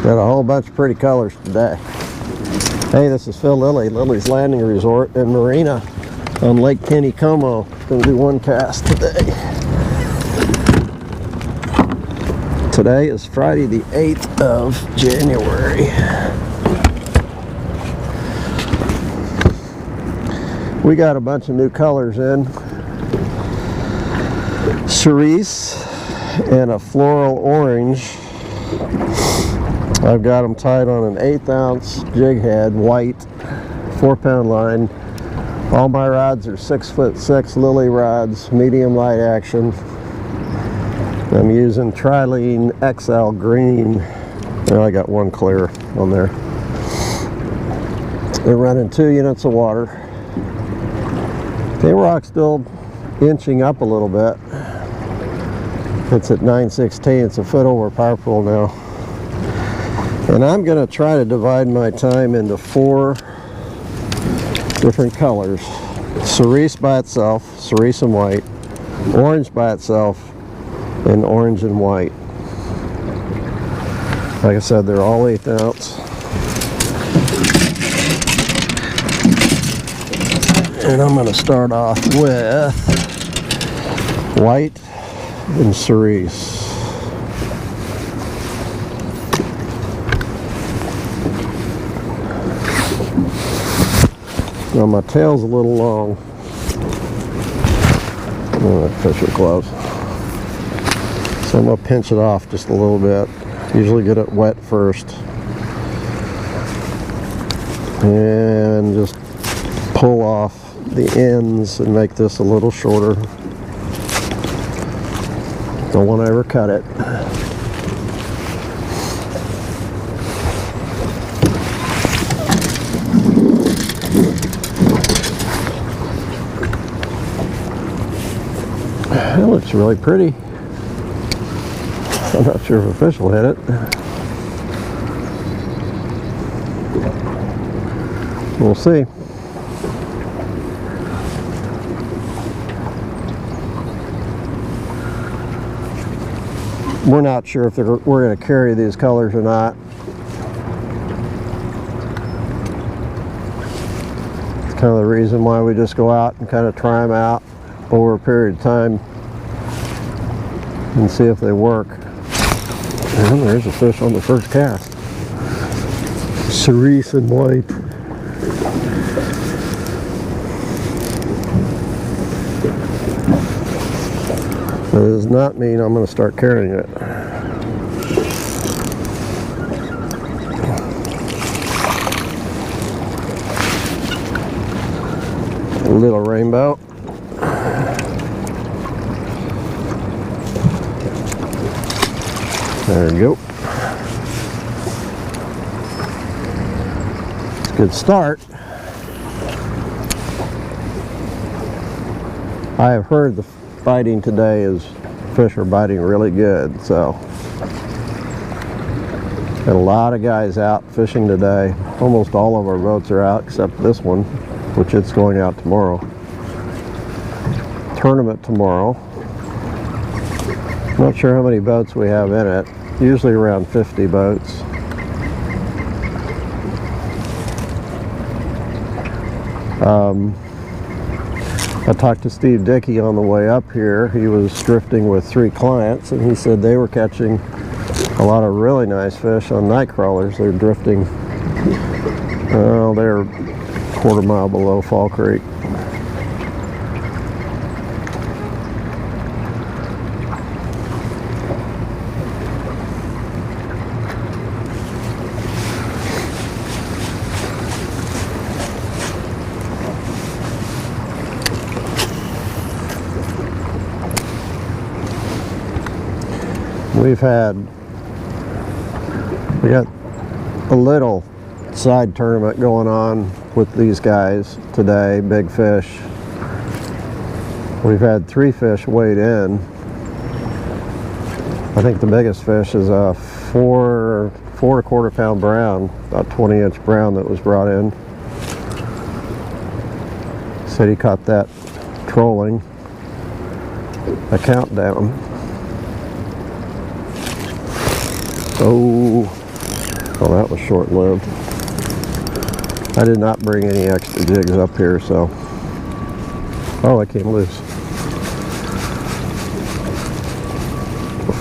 Got a whole bunch of pretty colors today. Hey, this is Phil Lilley, Lilley's Landing Resort in Marina on Lake Taneycomo. Gonna do one cast today. Today is Friday the 8th of January. We got a bunch of new colors in. Cerise and a floral orange. I've got them tied on an 1/8 ounce jig head, white, 4-pound line. All my rods are 6'6" Lilley rods, medium light action. I'm using Trilene XL green. Well, I got one clear on there. They're running 2 units of water. K-Rock's still inching up a little bit. It's at 9/16. It's a foot over power pool now. And I'm going to try to divide my time into 4 different colors. Cerise by itself, cerise and white. Orange by itself, and orange and white. Like I said, they're all 1/8 ounce. And I'm going to start off with white and cerise. Now my tail's a little long. I'm going to fish it close. So I'm going to pinch it off just a little bit. Usually get it wet first. And just pull off the ends and make this a little shorter. Don't want to ever cut it. That looks really pretty. I'm not sure if a fish will hit it. We'll see. We're not sure if we're going to carry these colors or not. It's kind of the reason why we just go out and kind of try them out over a period of time and see if they work. And there's a fish on the first cast. Cerise and white. That does not mean I'm going to start carrying it. A little rainbow. There we go. It's a good start. I have heard the biting today is fish are biting really good, so got a lot of guys out fishing today. Almost all of our boats are out except this one, which it's going out tomorrow. Tournament tomorrow. Not sure how many boats we have in it. Usually around 50 boats. I talked to Steve Dickey on the way up here. He was drifting with 3 clients, and he said they were catching a lot of really nice fish on night crawlers. They're drifting, well, they're a quarter mile below Fall Creek. We got a little side tournament going on with these guys today, big fish. We've had 3 fish weighed in. I think the biggest fish is a 4 1/4 pound brown, about 20-inch brown that was brought in. Said he caught that trolling a countdown. Oh, Oh, that was short-lived. I did not bring any extra jigs up here, so... Oh, I came loose.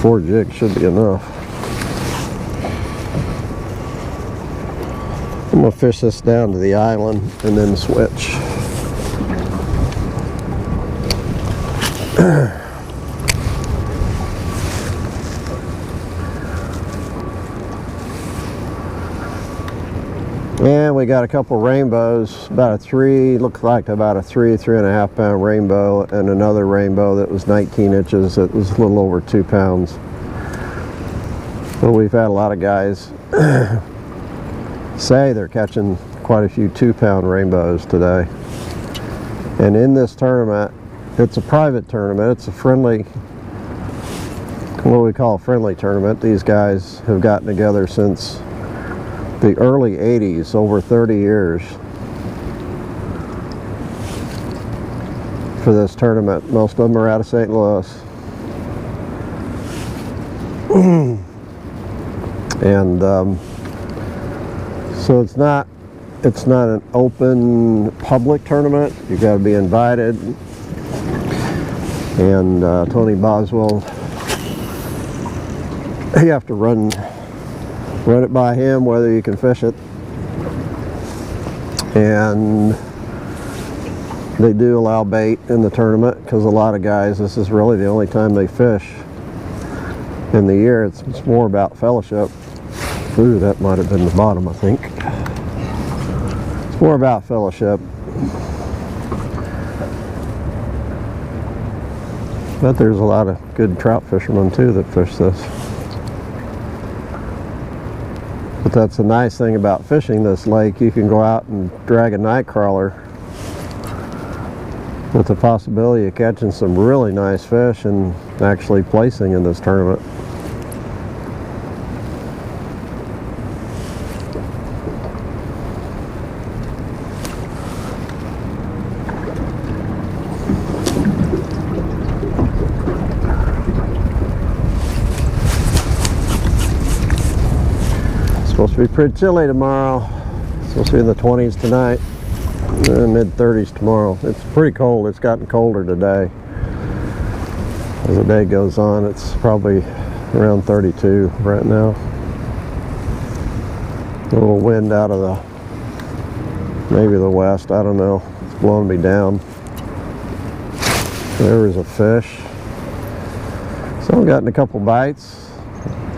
4 jigs should be enough. I'm going to fish this down to the island and then switch. And we got a couple rainbows, about a 3, looked like about a 3.5 pound rainbow, and another rainbow that was 19 inches that was a little over 2 pounds. But we've had a lot of guys say they're catching quite a few 2-pound rainbows today. And in this tournament, it's a private tournament, it's a friendly, what we call a friendly tournament. These guys have gotten together since the early 80s, over 30 years, for this tournament. Most of them are out of St. Louis. And so it's not an open public tournament. You've got to be invited. And Tony Boswell, you have to run it by him whether you can fish it. And they do allow bait in the tournament, because a lot of guys, this is really the only time they fish in the year. It's more about fellowship. Ooh, that might have been the bottom, I think. It's more about fellowship. But there's a lot of good trout fishermen too that fish this. But that's the nice thing about fishing this lake. You can go out and drag a night crawler with the possibility of catching some really nice fish and actually placing in this tournament. Supposed to be pretty chilly tomorrow. It's supposed to be in the 20s tonight, and mid-30s tomorrow. It's pretty cold. It's gotten colder today. As the day goes on, it's probably around 32 right now. A little wind out of maybe the west, I don't know. It's blowing me down. There is a fish. So I've gotten a couple bites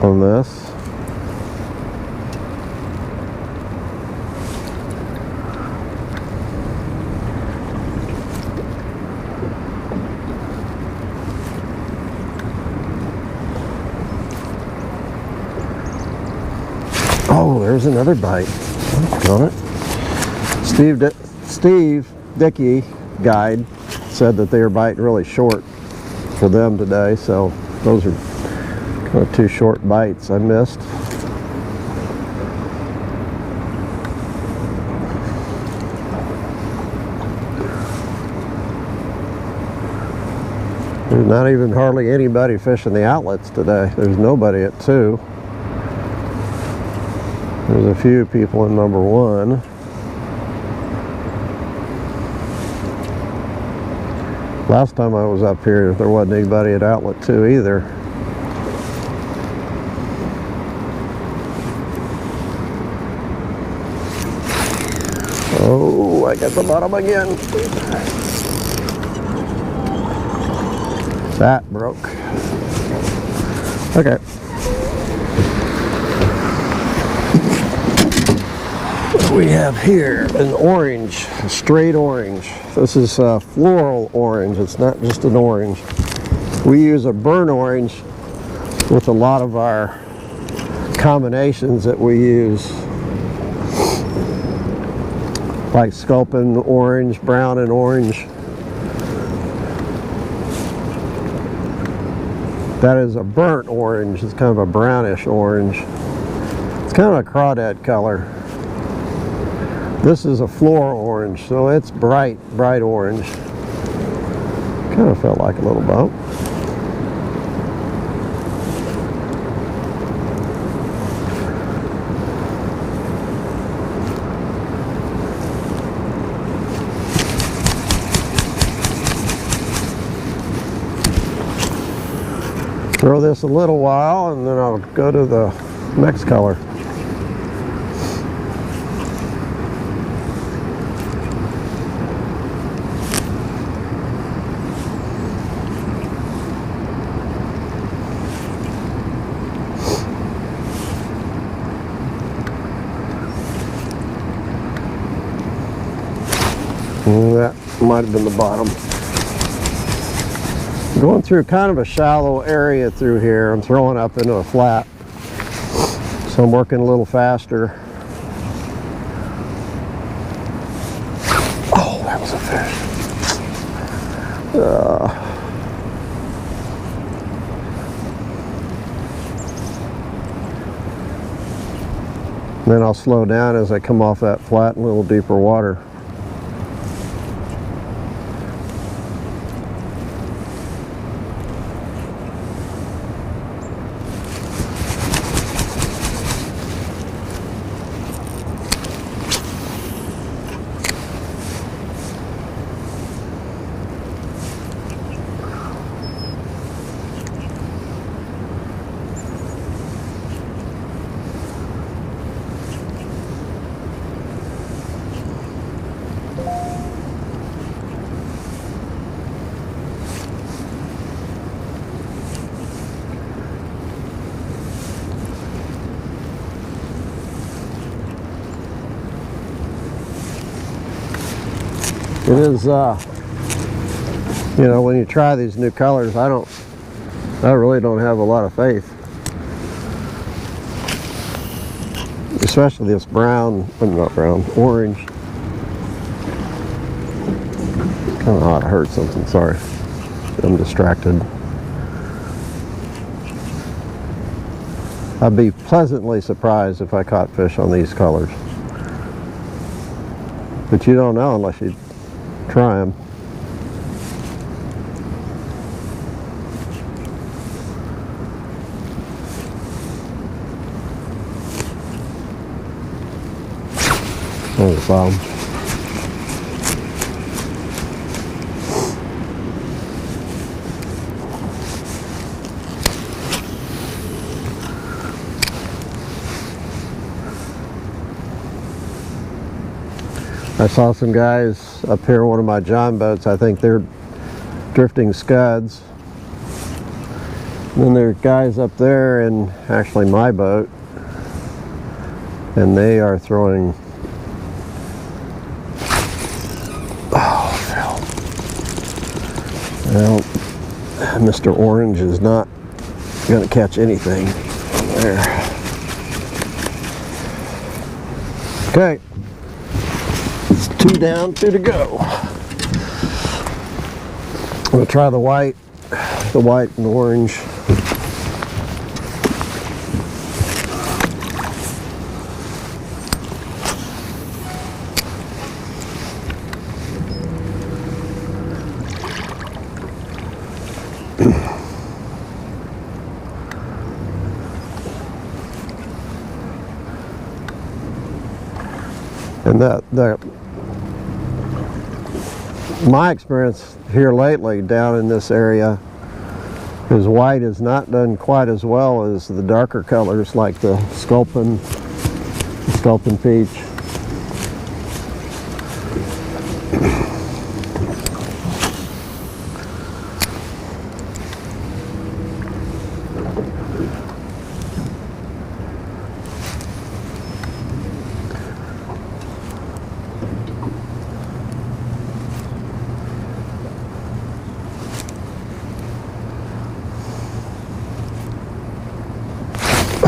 on this. Oh, there's another bite. On it. Steve Dickey, guide, said that they were biting really short for them today, so those are kind of 2 short bites I missed. There's not even hardly anybody fishing the outlets today. There's nobody at 2. There's a few people in number 1. Last time I was up here, there wasn't anybody at outlet 2 either. Oh, I got the bottom again. That broke. Okay. We have here an orange, a straight orange. This is floral orange. It's not just an orange. We use a burnt orange with a lot of our combinations that we use, like sculpin orange, brown and orange. That is a burnt orange. It's kind of a brownish orange. It's kind of a crawdad color. This is a floral orange, so it's bright orange. Kind of felt like a little bump. Throw this a little while and then I'll go to the next color. That might have been the bottom. Going through kind of a shallow area through here. I'm throwing up into a flat, so I'm working a little faster. Oh, that was a fish. Then I'll slow down as I come off that flat in a little deeper water. It is, you know, when you try these new colors, I really don't have a lot of faith. Especially this brown, not brown, orange. Kind of hot, I heard something, sorry. I'm distracted. I'd be pleasantly surprised if I caught fish on these colors. But you don't know unless you try them. There's the bottom. I saw some guys up here in one of my John boats. I think they're drifting scuds. And then there are guys up there in actually my boat, and they are throwing. Oh, Phil. Well, Mr. Orange is not going to catch anything there. Okay. It's 2 down, 2 to go. I'm going to try the white and orange. And my experience here lately down in this area is white is not done quite as well as the darker colors like the sculpin peach.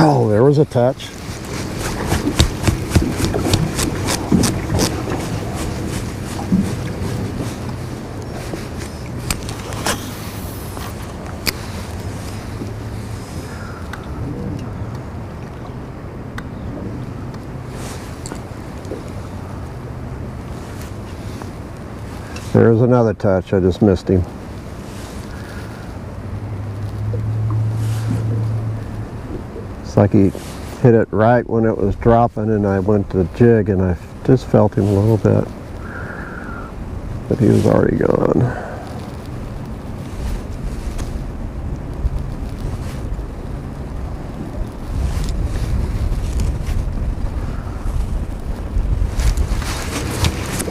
Oh, there was a touch. There's another touch. I just missed him. It's like he hit it right when it was dropping, and I went to jig and I just felt him a little bit, but he was already gone.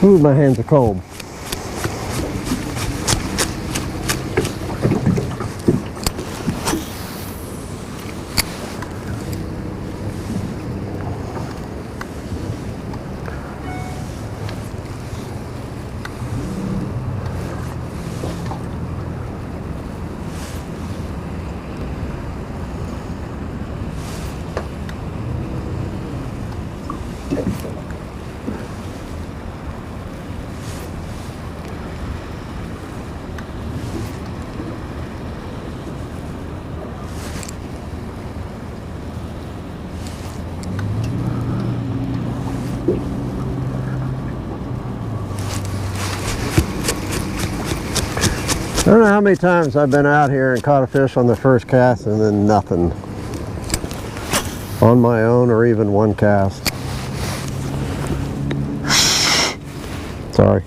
Ooh, my hands are cold. I don't know how many times I've been out here and caught a fish on the first cast and then nothing on my own or even one cast. Sorry.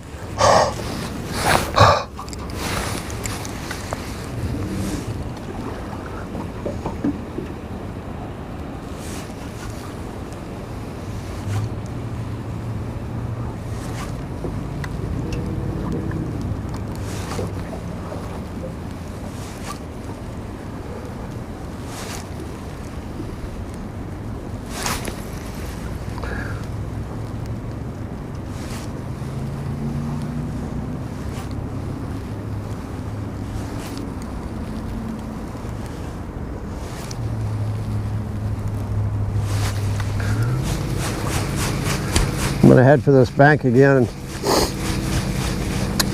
I'm going to head for this bank again.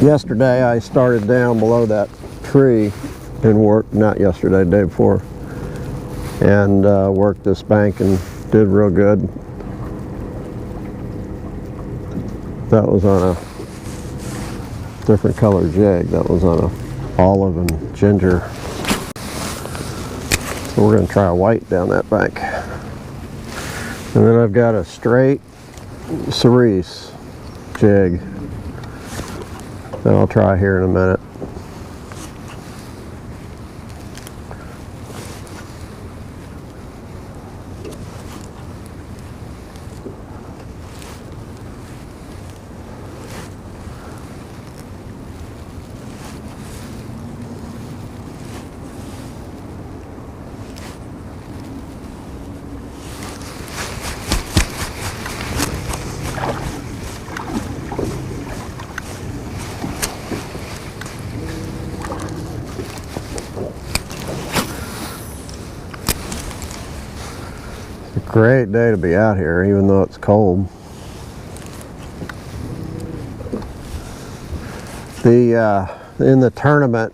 Yesterday I started down below that tree and worked, not yesterday, the day before, and worked this bank and did real good. That was on a different color jig. That was on a olive and ginger. So we're going to try a white down that bank. And then I've got a straight cerise jig that I'll try here in a minute. Great day to be out here, even though it's cold. In the tournament,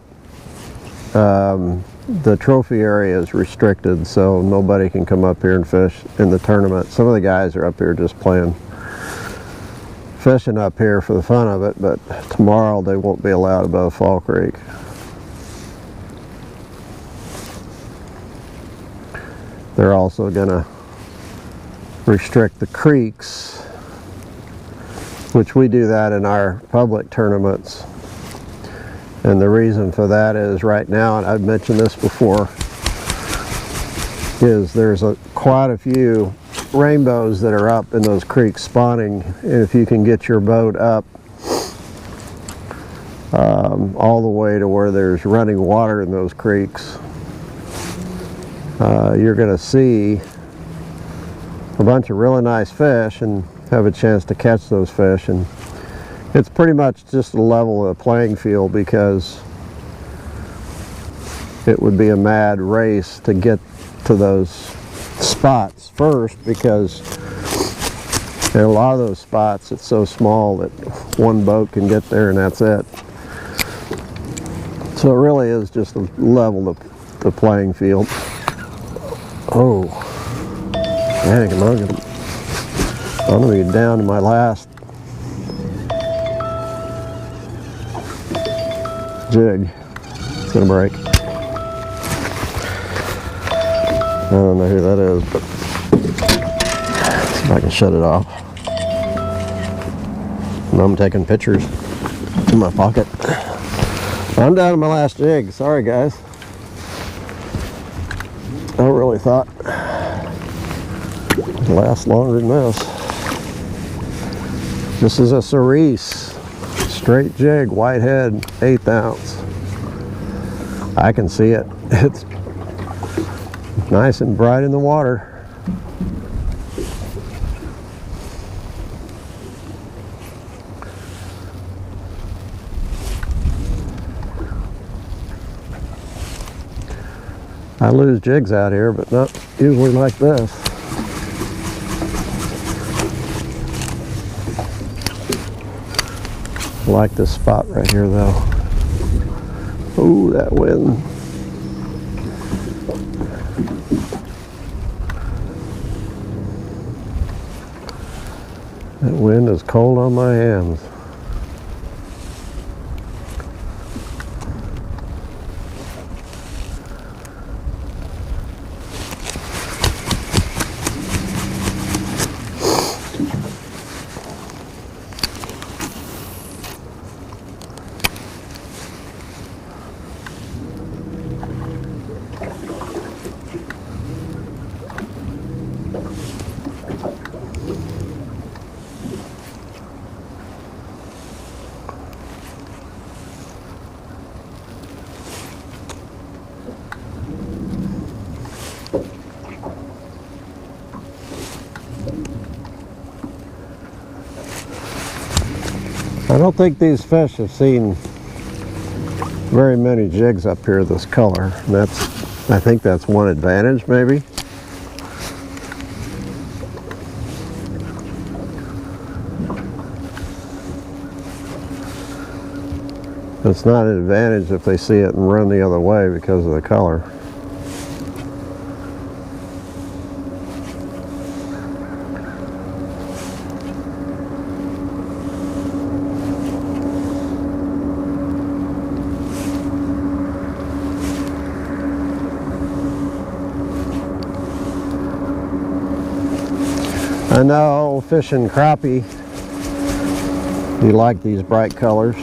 the trophy area is restricted, so nobody can come up here and fish in the tournament. Some of the guys are up here just fishing up here for the fun of it, but tomorrow they won't be allowed above Fall Creek. They're also gonna restrict the creeks, which we do that in our public tournaments. And the reason for that is right now, and I've mentioned this before, is there's quite a few rainbows that are up in those creeks spawning. And if you can get your boat up all the way to where there's running water in those creeks, you're going to see a bunch of really nice fish and have a chance to catch those fish. And it's pretty much just to level the playing field, because it would be a mad race to get to those spots first, because in a lot of those spots it's so small that one boat can get there and that's it. So it really is just to level the playing field. Oh, dang, I'm gonna be down to my last jig. It's gonna break. I don't know who that is, but let's see if I can shut it off. And I'm taking pictures in my pocket. I'm down to my last jig. Sorry, guys. I really thought it'd last longer than this. This is a cerise, straight jig, white head, 1/8 ounce. I can see it. It's nice and bright in the water. I lose jigs out here, but not usually like this. I like this spot right here though. Ooh, that wind. That wind is cold on my hands. I don't think these fish have seen very many jigs up here this color. And I think that's one advantage maybe. It's not an advantage if they see it and run the other way because of the color. I know fishing crappie, you like these bright colors.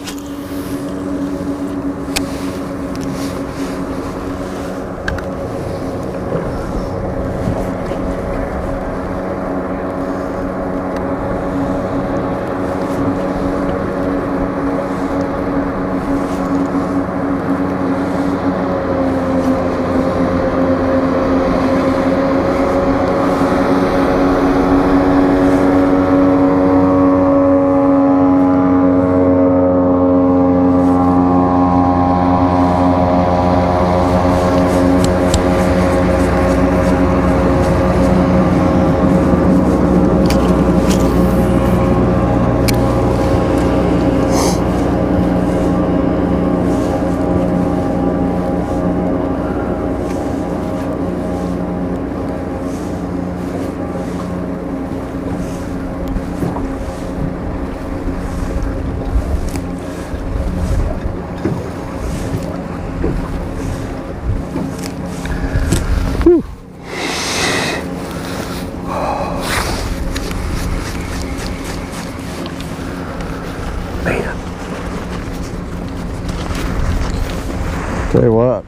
Tell you what,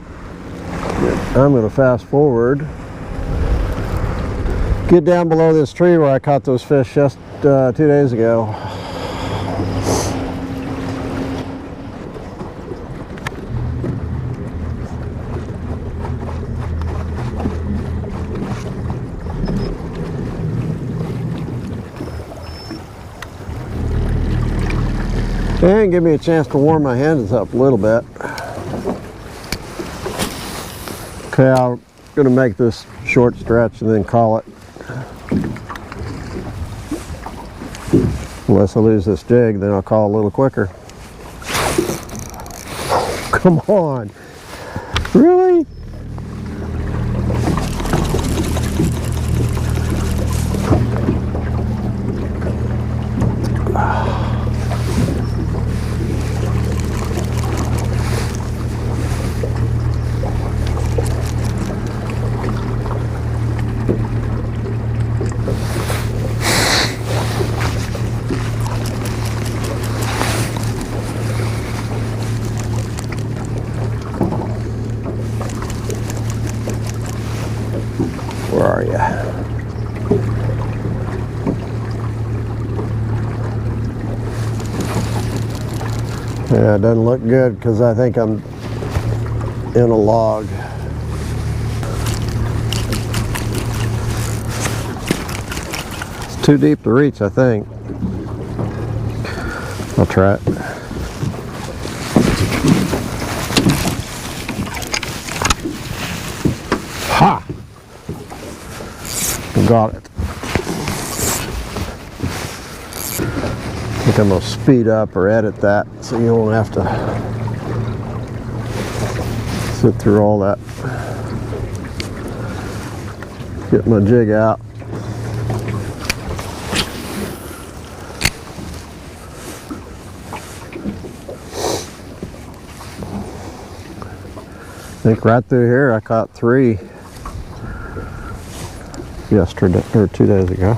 I'm going to fast forward, get down below this tree where I caught those fish just 2 days ago. And give me a chance to warm my hands up a little bit. Okay, I'm going to make this short stretch and then call it. Unless I lose this jig, then I'll call a little quicker. Come on. Really? Yeah, it doesn't look good because I think I'm in a log. It's too deep to reach, I think. I'll try it. Ha! Got it. I think I'm going to speed up or edit that so you don't have to sit through all that. Get my jig out. I think right through here I caught 3 yesterday or 2 days ago.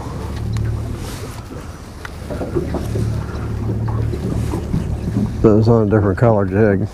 But it was on a different color jig.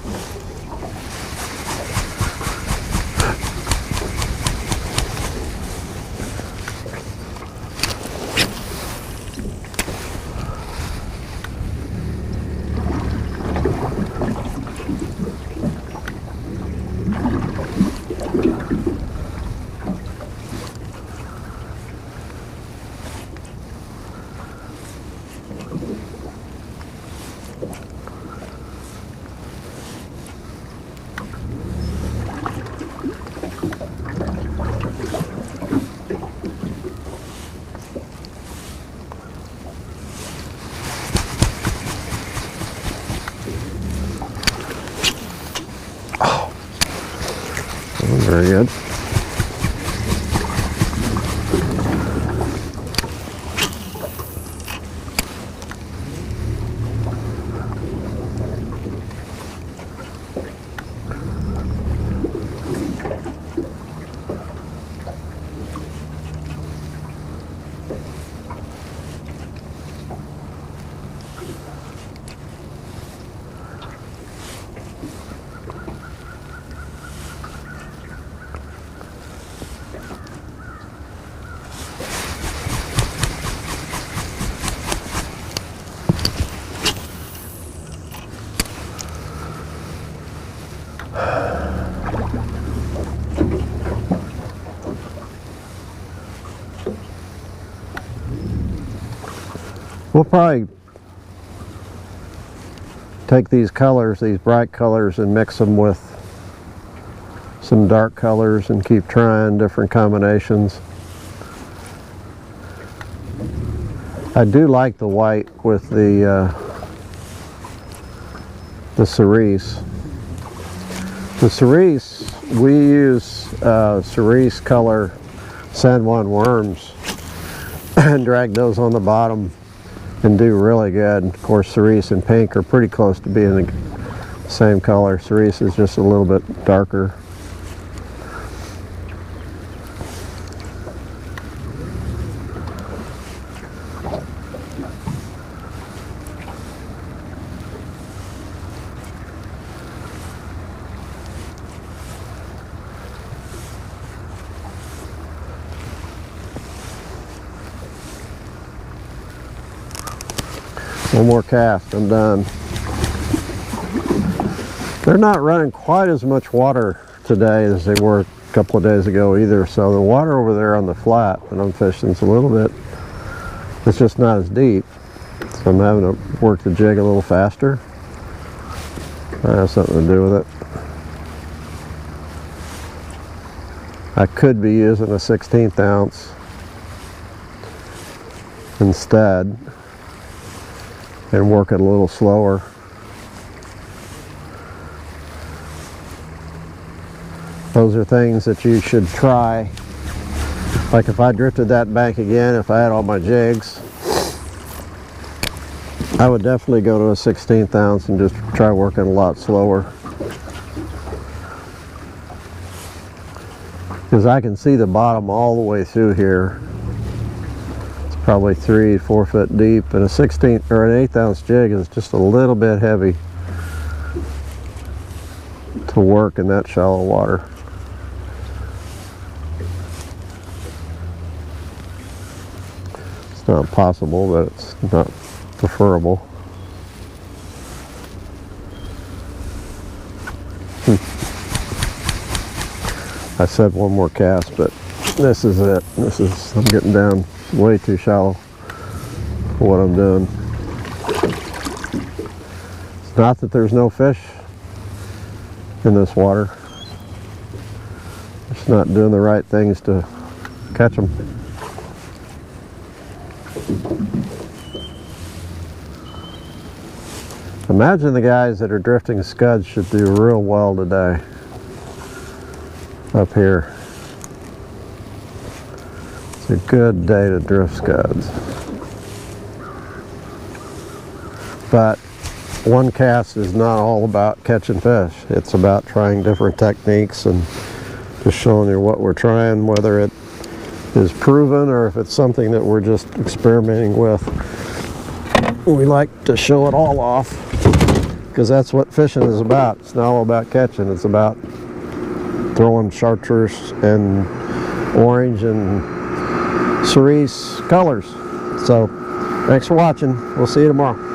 Very good. We'll probably take these colors, these bright colors, and mix them with some dark colors and keep trying different combinations. I do like the white with the cerise. The cerise, we use cerise color San Juan worms and drag those on the bottom and do really good. Of course, cerise and pink are pretty close to being the same color. Cerise is just a little bit darker. One more cast, I'm done. They're not running quite as much water today as they were a couple of days ago either, so the water over there on the flat that I'm fishing is a little bit, it's just not as deep. So I'm having to work the jig a little faster. That has something to do with it. I could be using a 1/16 ounce instead and work it a little slower. Those are things that you should try. Like if I drifted that bank again, if I had all my jigs, I would definitely go to a 1/16 ounce and just try working a lot slower. Because I can see the bottom all the way through here. Probably 3-4 foot deep, and a 1/16 or an 1/8 ounce jig is just a little bit heavy to work in that shallow water. It's not possible, but it's not preferable. I said one more cast, but this is it. I'm getting down way too shallow for what I'm doing. It's not that there's no fish in this water. Just not doing the right things to catch them. Imagine the guys that are drifting scuds should do real well today up here. It's a good day to drift scuds. But one cast is not all about catching fish. It's about trying different techniques and just showing you what we're trying, whether it is proven or if it's something that we're just experimenting with. We like to show it all off because that's what fishing is about. It's not all about catching. It's about throwing chartreuse and orange and cerise colors. So thanks for watching. We'll see you tomorrow.